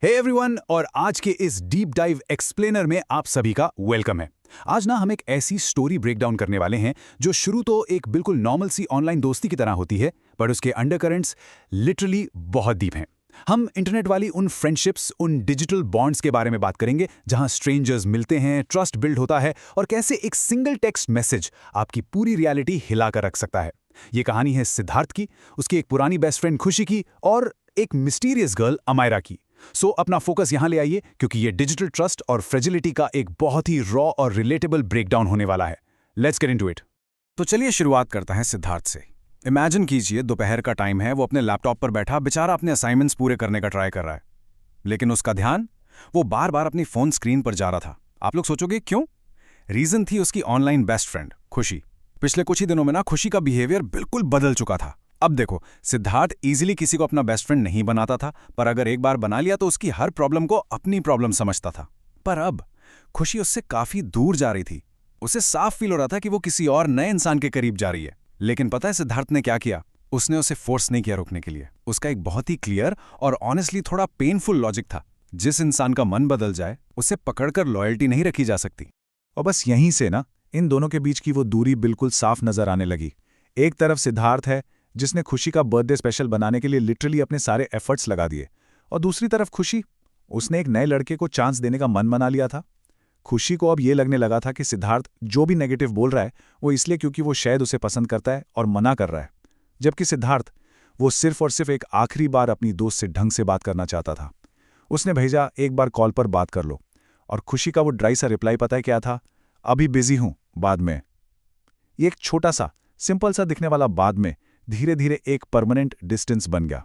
Hey everyone और आज के इस डीप डाइव एक्सप्लेनर में आप सभी का वेलकम है। आज ना हम एक ऐसी स्टोरी ब्रेक डाउन करने वाले हैं जो शुरू तो एक बिल्कुल नॉर्मल सी ऑनलाइन दोस्ती की तरह होती है, पर उसके अंडरकरेंट्स लिटरली बहुत डीप हैं। हम इंटरनेट वाली उन फ्रेंडशिप्स, उन डिजिटल बॉन्ड्स के बारे में बात करेंगे जहां स्ट्रेंजर्स मिलते हैं, ट्रस्ट बिल्ड होता है और कैसे एक सिंगल टेक्स्ट मैसेज आपकी पूरी रियलिटी हिला कर रख सकता है। ये कहानी है सिद्धार्थ की, उसकी एक पुरानी बेस्ट फ्रेंड खुशी की और एक मिस्टीरियस गर्ल अमायरा की। सो अपना फोकस यहां ले आइए क्योंकि ये डिजिटल ट्रस्ट और फ्रेजिलिटी का एक बहुत ही रॉ और रिलेटेबल ब्रेकडाउन होने वाला है। Let's get into it. तो चलिए शुरुआत करता है सिद्धार्थ से। इमेजिन कीजिए दोपहर का टाइम है, वो अपने लैपटॉप पर बैठा बेचारा अपने असाइनमेंट्स पूरे करने का ट्राई कर रहा है, लेकिन उसका ध्यान वो बार बार अपनी फोन स्क्रीन पर जा रहा था। आप लोग सोचोगे क्यों? रीजन थी उसकी ऑनलाइन बेस्ट फ्रेंड खुशी। पिछले कुछ ही दिनों में ना खुशी का बिहेवियर बिल्कुल बदल चुका था। अब देखो, सिद्धार्थ इजीली किसी को अपना बेस्ट फ्रेंड नहीं बनाता था, पर अगर एक बार बना लिया तो उसकी हर प्रॉब्लम को अपनी प्रॉब्लम समझता था। पर अब खुशी उससे काफी दूर जा रही थी। उसे साफ फील हो रहा था कि वो किसी और नए इंसान के करीब जा रही है। लेकिन पता है सिद्धार्थ ने क्या किया? उसने उसे फोर्स नहीं किया रोकने के लिए। उसका एक बहुत ही क्लियर और ऑनेस्टली थोड़ा पेनफुल लॉजिक था। जिस इंसान का मन बदल जाए उसे पकड़कर लॉयल्टी नहीं रखी जा सकती। और बस यहीं से ना इन दोनों के बीच की वो दूरी बिल्कुल साफ नजर आने लगी। एक तरफ सिद्धार्थ है जिसने खुशी का बर्थडे स्पेशल बनाने के लिए लिटरली अपने सारे एफर्ट्स लगा दिए, और दूसरी तरफ खुशी, उसने एक नए लड़के को चांस देने का मन बना लिया था। खुशी को अब ये लगने लगा था कि सिद्धार्थ जो भी नेगेटिव बोल रहा है वो इसलिए क्योंकि वो शायद उसे पसंद करता है और मना कर रहा है, जबकि सिद्धार्थ वो सिर्फ और सिर्फ एक आखिरी बार अपनी दोस्त से ढंग से बात करना चाहता था। उसने भेजा, एक बार कॉल पर बात कर लो, और खुशी का वो ड्राई सा रिप्लाई पता है क्या था? अभी बिजी हूं, बाद में। ये एक छोटा सा सिंपल सा दिखने वाला बाद में धीरे धीरे एक परमानेंट डिस्टेंस बन गया।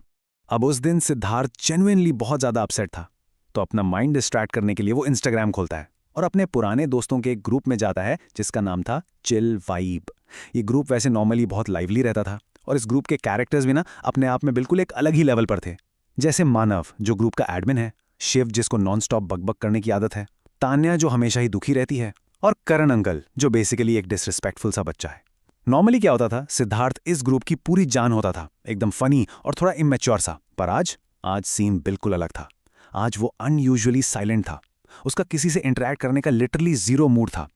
अब उस दिन सिद्धार्थ जेन्युइनली बहुत ज्यादा अपसेट था, तो अपना माइंड डिस्ट्रैक्ट करने के लिए वो इंस्टाग्राम खोलता है और अपने पुराने दोस्तों के एक ग्रुप में जाता है जिसका नाम था चिल वाइब। ये ग्रुप वैसे नॉर्मली बहुत लाइवली रहता था, और इस ग्रुप के कैरेक्टर्स भी ना अपने आप में बिल्कुल एक अलग ही लेवल पर थे। जैसे मानव जो ग्रुप का एडमिन है, शिव जिसको नॉन स्टॉप बकबक करने की आदत है, तान्या जो हमेशा ही दुखी रहती है, और करण अंकल जो बेसिकली एक डिसरिस्पेक्टफुल सा बच्चा है। नॉर्मली क्या होता था, सिद्धार्थ इस ग्रुप की पूरी जान होता था, एकदम फनी और थोड़ा इमेच्योर सा। पर आज सीन बिल्कुल अलग था। आज वो अनयूजुअली साइलेंट था। उसका किसी से इंटरैक्ट करने का लिटरली जीरो मूड था।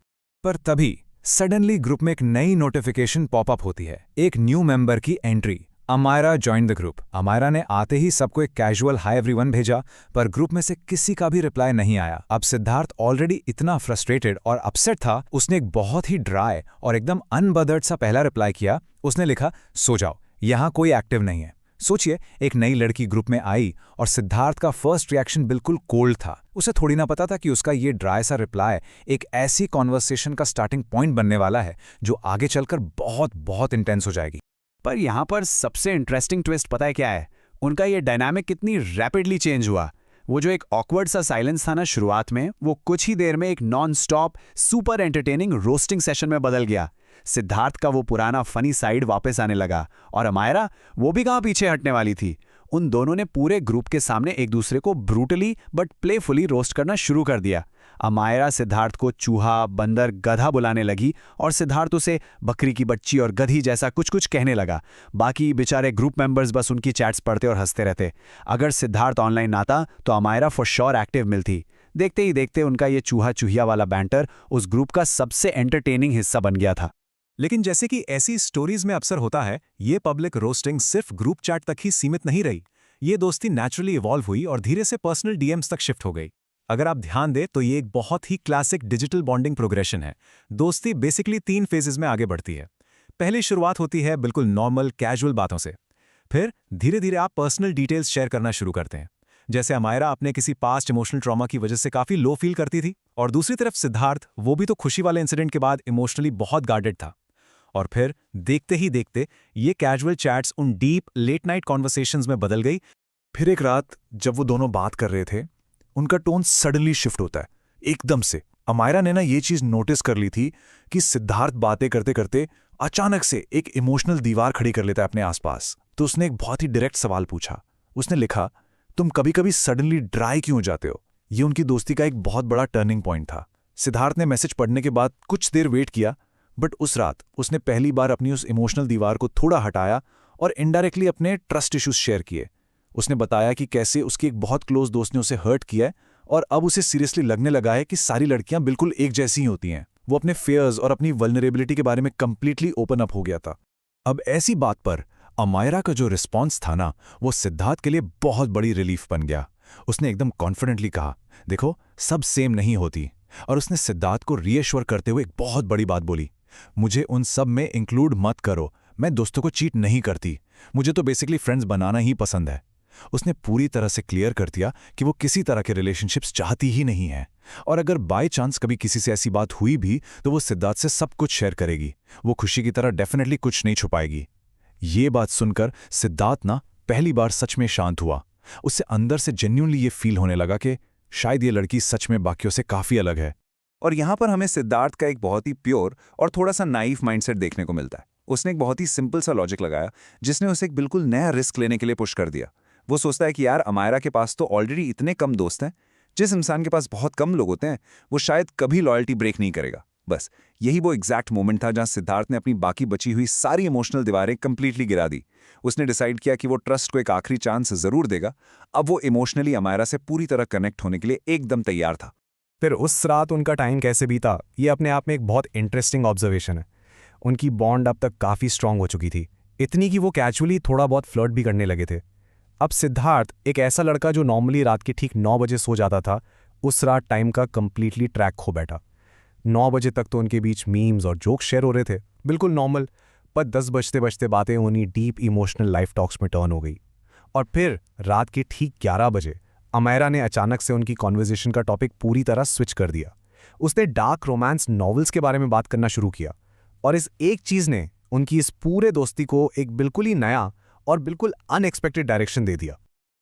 पर तभी सडनली ग्रुप में एक नई नोटिफिकेशन पॉपअप होती है, एक न्यू मेंबर की entry. Amaira join the group. Amaira ने आते ही सबको एक कैजुअल हाय एवरीवन भेजा, पर ग्रुप में से किसी का भी रिप्लाई नहीं आया। अब सिद्धार्थ ऑलरेडी इतना फ्रस्ट्रेटेड और अपसेट था, उसने एक बहुत ही ड्राई और एकदम अनबदर्ड सा पहला रिप्लाई किया। उसने लिखा, सो जाओ, यहां कोई एक्टिव नहीं है। सोचिए, एक नई लड़की ग्रुप में आई और सिद्धार्थ का फर्स्ट रिएक्शन बिल्कुल कोल्ड था। उसे थोड़ी ना पता था कि उसका ये ड्राई सा रिप्लाई एक ऐसी कॉन्वर्सेशन का स्टार्टिंग पॉइंट बनने वाला है जो आगे चलकर बहुत बहुत इंटेंस हो जाएगी। पर यहाँ पर सबसे इंटरेस्टिंग ट्विस्ट पता है क्या है? उनका ये डायनामिक कितनी रैपिडली चेंज हुआ। वो जो एक ऑकवर्ड सा साइलेंस था ना शुरुआत में, वो कुछ ही देर में एक non stop super entertaining roasting session में बदल गया। सिद्धार्थ का वो पुराना फनी साइड वापस आने लगा, और अमायरा वो भी कहाँ पीछे हटने वाली थी। उन दोनों ने पूरे ग्रुप के सामने एक दूसरे को ब्रूटली बट प्लेफुली रोस्ट करना शुरू कर दिया। अमायरा सिद्धार्थ को चूहा, बंदर, गधा बुलाने लगी, और सिद्धार्थ उसे बकरी की बच्ची और गधी जैसा कुछ कुछ कहने लगा। बाकी बेचारे ग्रुप मेंबर्स बस उनकी चैट्स पढ़ते और हंसते रहते। अगर सिद्धार्थ ऑनलाइन आता तो अमायरा फॉर श्योर एक्टिव मिलती। देखते ही देखते उनका ये चूहा चूहिया वाला बैंटर उस ग्रुप का सबसे एंटरटेनिंग हिस्सा बन गया था। लेकिन जैसे कि ऐसी स्टोरीज में अक्सर होता है, ये पब्लिक रोस्टिंग सिर्फ ग्रुप चैट तक ही सीमित नहीं रही। ये दोस्ती नेचुरली इवॉल्व हुई और धीरे से पर्सनल डीएम्स तक शिफ्ट हो गई। अगर आप ध्यान दें तो ये एक बहुत ही क्लासिक डिजिटल बॉन्डिंग प्रोग्रेशन है। दोस्ती बेसिकली 3 फेजेस में आगे बढ़ती है। पहली शुरुआत होती है बिल्कुल नॉर्मल कैजुअल बातों से। फिर धीरे धीरे आप पर्सनल डिटेल्स शेयर करना शुरू करते हैं। जैसे अमायरा अपने किसी पास्ट इमोशनल ट्रॉमा की वजह से काफी लो फील करती थी, और दूसरी तरफ सिद्धार्थ, वो भी तो खुशी वाले इंसिडेंट के बाद इमोशनली बहुत गार्डेड था। और फिर देखते ही देखते ये कैजुअल चैट्स उन डीप लेट नाइट कॉन्वर्सेशंस में बदल गई। फिर एक रात जब वो दोनों बात कर रहे थे, उनका टोन सडनली शिफ्ट होता है एकदम से। अमायरा ने ना ये चीज नोटिस कर ली थी कि सिद्धार्थ बातें करते करते अचानक से एक इमोशनल दीवार खड़ी कर लेता है अपने आसपास। तो उसने एक बहुत ही डायरेक्ट सवाल पूछा। उसने लिखा, तुम कभी कभी सडनली ड्राई क्यों हो जाते हो? ये उनकी दोस्ती का एक बहुत बड़ा टर्निंग पॉइंट था। सिद्धार्थ ने मैसेज पढ़ने के बाद कुछ देर वेट किया, बट उस रात उसने पहली बार अपनी उस इमोशनल दीवार को थोड़ा हटाया और इनडायरेक्टली अपने ट्रस्ट इश्यूज शेयर किए। उसने बताया कि कैसे उसकी एक बहुत क्लोज दोस्त ने उसे हर्ट किया है और अब उसे सीरियसली लगने लगा है कि सारी लड़कियां बिल्कुल एक जैसी ही होती हैं। वो अपने फेयर्स और अपनी वल्नरेबिलिटी के बारे में कंप्लीटली ओपन अप हो गया था। अब ऐसी बात पर अमायरा का जो रिस्पॉन्स था ना, वो सिद्धार्थ के लिए बहुत बड़ी रिलीफ बन गया। उसने एकदम कॉन्फिडेंटली कहा, देखो सब सेम नहीं होती। और उसने सिद्धार्थ को रीएश्योर करते हुए एक बहुत बड़ी बात बोली, मुझे उन सब में इंक्लूड मत करो, मैं दोस्तों को चीट नहीं करती, मुझे तो बेसिकली फ्रेंड्स बनाना ही पसंद है। उसने पूरी तरह से क्लियर कर दिया कि वो किसी तरह के रिलेशनशिप्स चाहती ही नहीं है, और अगर बाय चांस कभी किसी से ऐसी बात हुई भी तो वो सिद्धार्थ से सब कुछ शेयर करेगी। वो खुशी की तरह डेफिनेटली कुछ नहीं छुपाएगी। ये बात सुनकर सिद्धार्थ ना पहली बार सच में शांत हुआ। उससे अंदर से जेन्युइनली ये फील होने लगा कि शायद ये लड़की सच में बाकियों से काफी अलग है। और यहाँ पर हमें सिद्धार्थ का एक बहुत ही प्योर और थोड़ा सा नाइफ माइंडसेट देखने को मिलता है। उसने एक बहुत ही सिंपल सा लॉजिक लगाया जिसने उसे एक बिल्कुल नया रिस्क लेने के लिए पुश कर दिया। वो सोचता है कि यार अमायरा के पास तो ऑलरेडी इतने कम दोस्त हैं, जिस इंसान के पास बहुत कम लोग होते हैं वो शायद कभी लॉयल्टी ब्रेक नहीं करेगा। बस यही वो एग्जैक्ट मोमेंट था जहां सिद्धार्थ ने अपनी बाकी बची हुई सारी इमोशनल दीवारें कंप्लीटली गिरा दी। उसने डिसाइड किया कि वो ट्रस्ट को एक आखिरी चांस जरूर देगा। अब वो इमोशनली अमायरा से पूरी तरह कनेक्ट होने के लिए एकदम तैयार था। फिर उस रात उनका टाइम कैसे बीता, ये अपने आप में एक बहुत इंटरेस्टिंग ऑब्जर्वेशन है। उनकी बॉन्ड अब तक काफ़ी स्ट्रांग हो चुकी थी, इतनी कि वो कैजुअली थोड़ा बहुत फ्लर्ट भी करने लगे थे। अब सिद्धार्थ, एक ऐसा लड़का जो नॉर्मली रात के ठीक 9 बजे सो जाता था, उस रात टाइम का कंप्लीटली ट्रैक खो बैठा। 9 बजे तक तो उनके बीच मीम्स और जोक्स शेयर हो रहे थे, बिल्कुल नॉर्मल। पर 10 बजते बजते बातें उन्हीं डीप इमोशनल लाइफ टॉक्स में टर्न हो गई। और फिर रात के ठीक 11 बजे अमायरा ने अचानक से उनकी कॉन्वर्जेशन का टॉपिक पूरी तरह स्विच कर दिया। उसने डार्क रोमांस नॉवेल्स के बारे में बात करना शुरू किया, और इस एक चीज़ ने उनकी इस पूरे दोस्ती को एक बिल्कुल ही नया और बिल्कुल अनएक्सपेक्टेड डायरेक्शन दे दिया।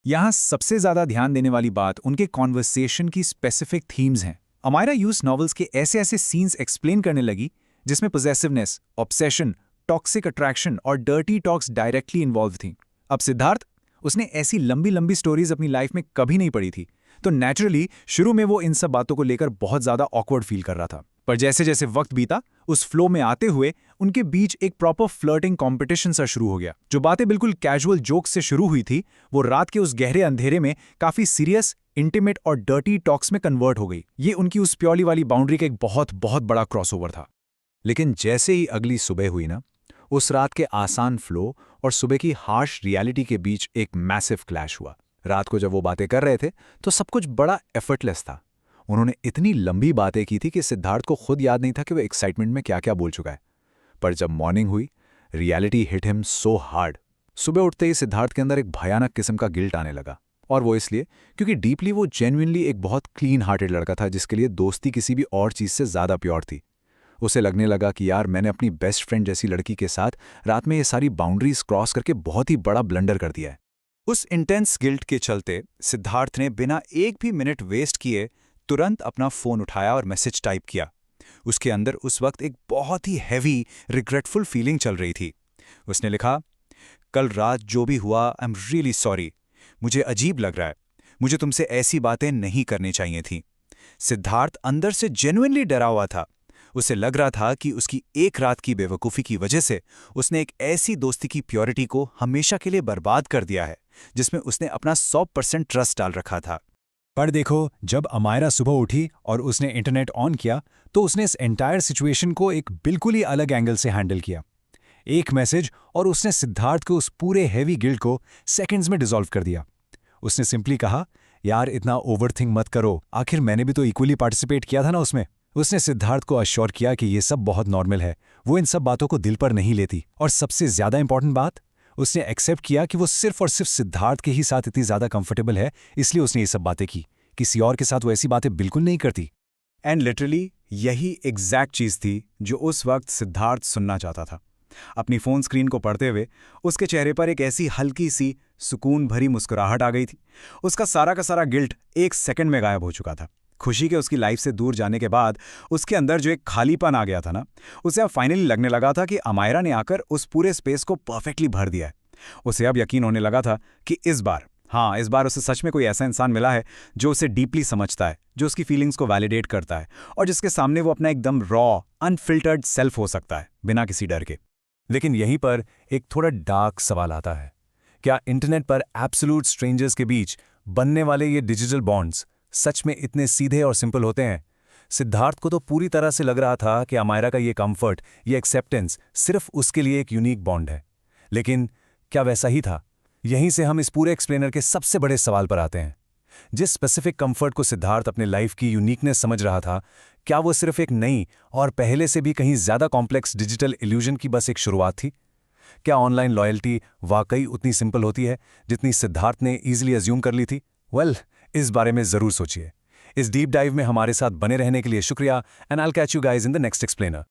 यहाँ सबसे ज्यादा ध्यान देने वाली बात उनके कॉन्वर्सेशन की स्पेसिफिक थीम्स हैं। अमायरा यूज नॉवेल्स के ऐसे ऐसे सीन्स एक्सप्लेन करने लगी जिसमें पोजेसिवनेस, ऑब्सेशन, टॉक्सिक अट्रैक्शन और डर्टी टॉक्स डायरेक्टली इन्वॉल्व थी। अब सिद्धार्थ, उसने ऐसी लंबी लंबी स्टोरीज अपनी लाइफ में कभी नहीं पढ़ी थी, तो नेचुरली शुरू में वो इन सब बातों को लेकर बहुत ज्यादा ऑकवर्ड फील कर रहा था। पर जैसे जैसे वक्त बीता, उस फ्लो में आते हुए उनके बीच एक प्रॉपर फ्लर्टिंग कंपटीशन सा शुरू हो गया। जो बातें बिल्कुल कैजुअल जोक्स से शुरू हुई थी, वो रात के उस गहरे अंधेरे में काफी सीरियस, इंटीमेट और डर्टी टॉक्स में कन्वर्ट हो गई। ये उनकी उस प्योरली वाली बाउंड्री का एक बहुत बहुत बड़ा क्रॉसओवर था। लेकिन जैसे ही अगली सुबह हुई ना, उस रात के आसान फ्लो और सुबह की हार्श रियलिटी के बीच एक मैसिव क्लैश हुआ। रात को जब वो बातें कर रहे थे तो सब कुछ बड़ा एफर्टलेस था। उन्होंने इतनी लंबी बातें की थी कि सिद्धार्थ को खुद याद नहीं था कि वो एक्साइटमेंट में क्या क्या बोल चुका है। पर जब मॉर्निंग हुई, reality hit him so hard. सुबह उठते ही सिद्धार्थ के अंदर एक भयानक किस्म का गिल्ट आने लगा, और वो इसलिए क्योंकि डीपली वो जेन्युइनली एक बहुत क्लीन हार्टेड लड़का था जिसके लिए दोस्ती किसी भी और चीज़ से ज़्यादा प्योर थी। उसे लगने लगा कि यार, मैंने अपनी बेस्ट फ्रेंड जैसी लड़की के साथ रात में ये सारी बाउंड्रीज क्रॉस करके बहुत ही बड़ा ब्लंडर कर दिया है। उस इंटेंस गिल्ट के चलते सिद्धार्थ ने बिना एक भी मिनट वेस्ट किए तुरंत अपना फ़ोन उठाया और मैसेज टाइप किया। उसके अंदर उस वक्त एक बहुत ही हैवी, रिग्रेटफुल फीलिंग चल रही थी। उसने लिखा, कल रात जो भी हुआ, आई एम रियली सॉरी। मुझे अजीब लग रहा है, मुझे तुमसे ऐसी बातें नहीं करनी चाहिए थी। सिद्धार्थ अंदर से जेन्युइनली डरा हुआ था। उसे लग रहा था कि उसकी एक रात की बेवकूफ़ी की वजह से उसने एक ऐसी दोस्ती की प्योरिटी को हमेशा के लिए बर्बाद कर दिया है जिसमें उसने अपना 100% ट्रस्ट डाल रखा था। पर देखो, जब अमायरा सुबह उठी और उसने इंटरनेट ऑन किया तो उसने इस एंटायर सिचुएशन को एक बिल्कुल ही अलग एंगल से हैंडल किया। एक मैसेज और उसने सिद्धार्थ को उस पूरे हैवी गिल्ट को सेकंड्स में डिसॉल्व कर दिया। उसने सिंपली कहा, यार इतना ओवरथिंक मत करो, आखिर मैंने भी तो इक्वली पार्टिसिपेट किया था ना उसमें। उसने सिद्धार्थ को अश्योर किया कि ये सब बहुत नॉर्मल है, वो इन सब बातों को दिल पर नहीं लेती। और सबसे ज्यादा इंपॉर्टेंट बात, उसने एक्सेप्ट किया कि वो सिर्फ और सिर्फ सिद्धार्थ के ही साथ इतनी ज्यादा कंफर्टेबल है, इसलिए उसने ये सब बातें की। किसी और के साथ वो ऐसी बातें बिल्कुल नहीं करती। एंड लिटरली यही एग्जैक्ट चीज़ थी जो उस वक्त सिद्धार्थ सुनना चाहता था। अपनी फ़ोन स्क्रीन को पढ़ते हुए उसके चेहरे पर एक ऐसी हल्की सी सुकून भरी मुस्कुराहट आ गई थी। उसका सारा का सारा गिल्ट एक सेकंड में गायब हो चुका था। खुशी के उसकी लाइफ से दूर जाने के बाद उसके अंदर जो एक खालीपन आ गया था ना, उसे अब फाइनली लगने लगा था कि अमायरा ने आकर उस पूरे स्पेस को परफेक्टली भर दिया है। उसे अब यकीन होने लगा था कि इस बार उसे सच में कोई ऐसा इंसान मिला है जो उसे डीपली समझता है, जो उसकी फीलिंग्स को वैलिडेट करता है और जिसके सामने वो अपना एकदम रॉ, अनफिल्टर्ड सेल्फ हो सकता है बिना किसी डर के। लेकिन यहीं पर एक थोड़ा डार्क सवाल आता है क्या इंटरनेट पर एब्सोल्यूट स्ट्रेंजर्स के बीच बनने वाले ये डिजिटल बॉन्ड्स सच में इतने सीधे और सिंपल होते हैं? सिद्धार्थ को तो पूरी तरह से लग रहा था कि अमायरा का ये कंफर्ट, ये एक्सेप्टेंस सिर्फ उसके लिए एक यूनिक बॉन्ड है। लेकिन क्या वैसा ही था? यहीं से हम इस पूरे एक्सप्लेनर के सबसे बड़े सवाल पर आते हैं। जिस स्पेसिफिक कंफर्ट को सिद्धार्थ अपने लाइफ की यूनिकनेस समझ रहा था, क्या वो सिर्फ एक नई और पहले से भी कहीं ज्यादा कॉम्प्लेक्स डिजिटल इल्यूजन की बस एक शुरुआत थी? क्या ऑनलाइन लॉयल्टी वाकई उतनी सिंपल होती है जितनी सिद्धार्थ ने इजीली अज्यूम कर ली थी? इस बारे में जरूर सोचिए। इस डीप डाइव में हमारे साथ बने रहने के लिए शुक्रिया, and I will catch you guys in the next explainer.